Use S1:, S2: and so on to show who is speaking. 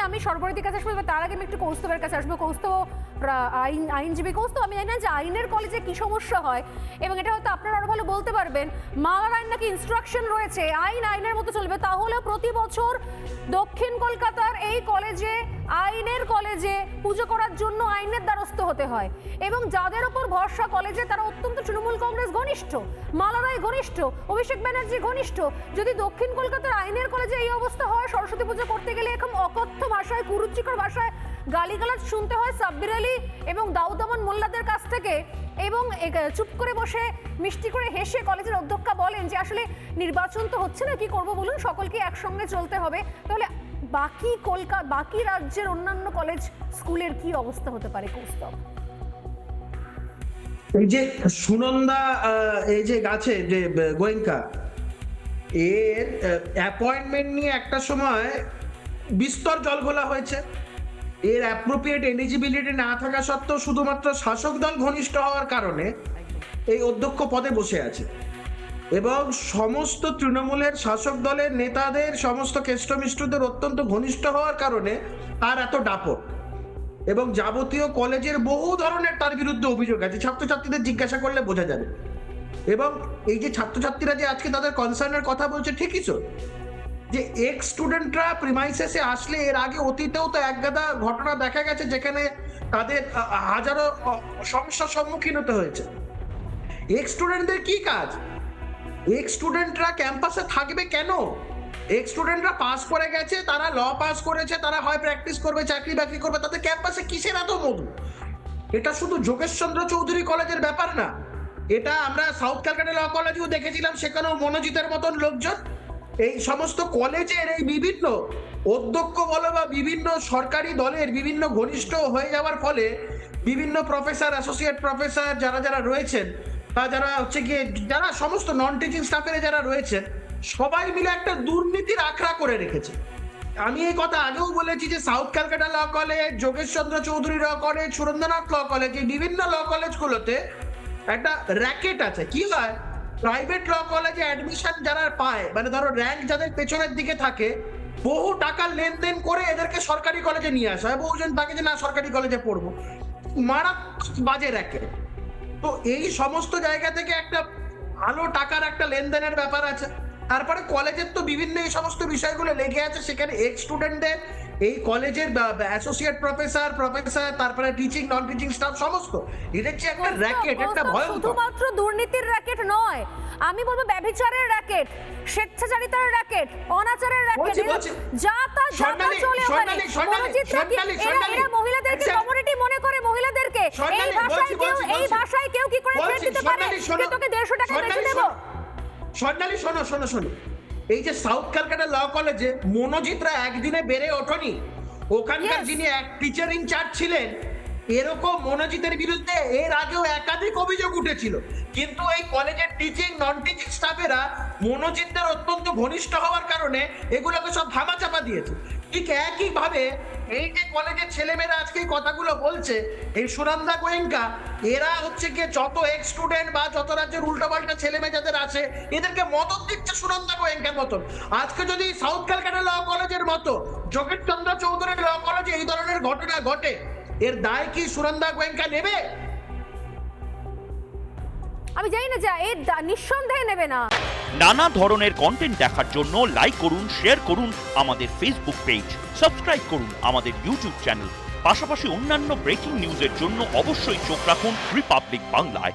S1: আমি সর্বরিদির কাছে আসবো, তার আগে আমি একটু কৌস্তবের কাছে আসবো। কৌস্তব আইনজীবী কৌস্তব, আমি জানি না যে আইনের কলেজে কি সমস্যা হয়, এবং এটা হয়তো আপনারা আরো ভালো বলতে পারবেন। মালার আইন নাকি ইনস্ট্রাকশন রয়েছে, আইনের মতো চলবে, তাহলে প্রতি বছর দক্ষিণ কলকাতার এই কলেজে, আইনের কলেজে পুজো করার জন্য আইনের দ্বারস্থ হতে হয়, এবং যাদের ওপর ভরসা কলেজে তারা অত্যন্ত তৃণমূল কংগ্রেস ঘনিষ্ঠ, মালা রায় ঘনিষ্ঠ, অভিষেক ব্যানার্জি ঘনিষ্ঠ। যদি দক্ষিণ কলকাতার আইনের কলেজে এই অবস্থা হয়, সরস্বতী পুজো করতে গেলে এরকম অকথ্য ভাষায়, কুরুচিকর ভাষায় গালিগালাজ শুনতে হয় সাব্বির আলী এবং দাউদ আমান মোল্লাদের কাছ থেকে, এবং চুপ করে বসে মিষ্টি করে হেসে কলেজের অধ্যক্ষা বলেন যে আসলে নির্বাচন তো হচ্ছে না, কি করব বলুন, সকলকে একসঙ্গে চলতে হবে, তাহলে বাকি রাজ্যের অন্যান্য কলেজ স্কুলের কি অবস্থা হতে পারে কৌস্তব?
S2: এই যে সুনন্দা, এই যে গাছে যে গোয়েঙ্কা, এর অ্যাপয়েন্টমেন্ট নিয়ে একটা সময় বিস্তর জলঘোলা হয়েছে। এর অ্যাপ্রোপ্রিয়েট এলিজিবিলিটি না থাকা সত্ত্বেও শুধুমাত্র শাসক দল ঘনিষ্ঠ হওয়ার কারণে এই অধ্যক্ষ পদে বসে আছে, এবং সমস্ত তৃণমূলের শাসক দলের নেতাদের, সমস্ত কেষ্টমিষ্টদের অত্যন্ত ঘনিষ্ঠ হওয়ার কারণে তার এত দাপট, এবং যাবতীয় কলেজের বহু ধরনের তার বিরুদ্ধে অভিযোগ আছে, ছাত্রছাত্রীদের জিজ্ঞাসা করলে বোঝা যাবে। এবং এই যে ছাত্রছাত্রীরা যে আজকে তাদের কনসার্নের কথা বলছে, ঠিকই তো, যে এক্স স্টুডেন্টরা প্রিমাইসেসে আসলে এর আগে অতীতেও তো একগাদা ঘটনা দেখা গেছে যেখানে তাদের হাজারো সমস্যার সম্মুখীন হতে হয়েছে। এক্স স্টুডেন্টদের কি কাজ? এক্স স্টুডেন্টরা ক্যাম্পাসে থাকবে কেন? এক্স স্টুডেন্টরা পাস করে গেছে, তারা ল পাস করেছে, তারা হয় প্র্যাকটিস করবে, চাকরি বাকরি করবে, তাদের ক্যাম্পাসে কিসের এত মধু? এটা শুধু যোগেশচন্দ্র চৌধুরী কলেজের ব্যাপার না, এটা আমরা সাউথ ক্যালকাটা ল কলেজেও দেখেছিলাম, সেখানেও মনোজিতের মতন লোকজন। এই সমস্ত কলেজের এই বিভিন্ন অধ্যক্ষ বলো বা বিভিন্ন সরকারি দলের বিভিন্ন ঘনিষ্ঠ হয়ে যাওয়ার ফলে বিভিন্ন প্রফেসর, অ্যাসোসিয়েট প্রফেসর যারা যারা রয়েছেন, বা যারা হচ্ছে গিয়ে যারা সমস্ত নন টিচিং স্টাফের যারা রয়েছেন, সবাই মিলে একটা দুর্নীতির আখড়া করে রেখেছে। আমি এই কথা আগেও বলেছি যে south Calcutta law college, Jogeshchandra Chowdhury law college, Surendranath law college, এই বিভিন্ন ল কলেজগুলোতে একটা র্যাকেট আছে। কি হয়, প্রাইভেট ল কলেজে অ্যাডমিশন যারা পায়, মানে ধরো র্যাঙ্ক যাদের পেছনের দিকে থাকে, বহু টাকা লেনদেন করে এদেরকে সরকারি কলেজে নিয়ে আসা হয়। বহুজন থাকে যে না সরকারি কলেজে পড়বো, মারাত্মক বাজে র্যাকেট। তো এই সমস্ত জায়গা থেকে একটা ভালো টাকার একটা লেনদেনের ব্যাপার আছে। তারপরে কলেজের তো বিভিন্ন এই সমস্ত বিষয়গুলো লেগে আছে, সেখানে এক্স স্টুডেন্টদের, এই কলেজের অ্যাসোসিয়েট প্রফেসর, তারপরে টিচিং, নন টিচিং স্টাফ, সমস্ত এদের যে একটা র্যাকেট, একটা ভয়ঙ্কর।
S1: শুধুমাত্র দুর্নীতির র্যাকেট নয়, আমি বলবো ব্যভিচারের র্যাকেট, স্বেচ্ছাচারিতার র্যাকেট, অনাচারের র্যাকেট, যা তা চলে ওখানে। এরা মহিলাদেরকে কমিউনিটি মনে করে, মহিলাদেরকে এই ভাষায় কেউ কি করে থ্রেট দিতে পারে যে তোকে 150 টাকা বেশি দেব?
S2: স্বর্ণালী শোনো, এই যে সাউথ ক্যালকাটা ল কলেজে মনোজিতরা একদিনে বেড়ে ওঠেনি, ওখানকার যিনি এক টিচার ইনচার্জ ছিলেন, এরকম মনোজিতের বিরুদ্ধে এর আগেও একাধিক অভিযোগ উঠেছিল, কিন্তু এই কলেজের টিচিং, নন টিচিং স্টাফেরা মনোজিতদের অত্যন্ত ঘনিষ্ঠ হওয়ার কারণে এগুলোকে সব ধামাচাপা দিয়েছে। ঠিক একই ভাবে এই যে কলেজের ছেলেমেয়েরা আজকে এই কথাগুলো বলছে, এই সুনন্দা গোয়েঙ্কা, এরা হচ্ছে গিয়ে যত এক্স স্টুডেন্ট বা যত রাজ্যের উল্টোপাল্টা ছেলেমেয়ে যাদের আছে, এদেরকে মদত দিচ্ছে সুনন্দা গোয়েঙ্কার মতন। আজকে যদি সাউথ ক্যালকাটা ল কলেজের মতো যোগেশচন্দ্র চৌধুরী ল কলেজে এই ধরনের ঘটনা ঘটে, এর দায় কি সুনন্দা গোয়েঙ্কা নেবে?
S1: আমি জানি না, যা এর নিঃসন্দেহে নেবে না।
S3: নানা ধরনের কন্টেন্ট দেখার জন্য লাইক করুন, শেয়ার করুন আমাদের ফেসবুক পেজ, সাবস্ক্রাইব করুন আমাদের ইউটিউব চ্যানেল, পাশাপাশি অন্যান্য ব্রেকিং নিউজের জন্য অবশ্যই চোখ রাখুন রিপাবলিক বাংলায়।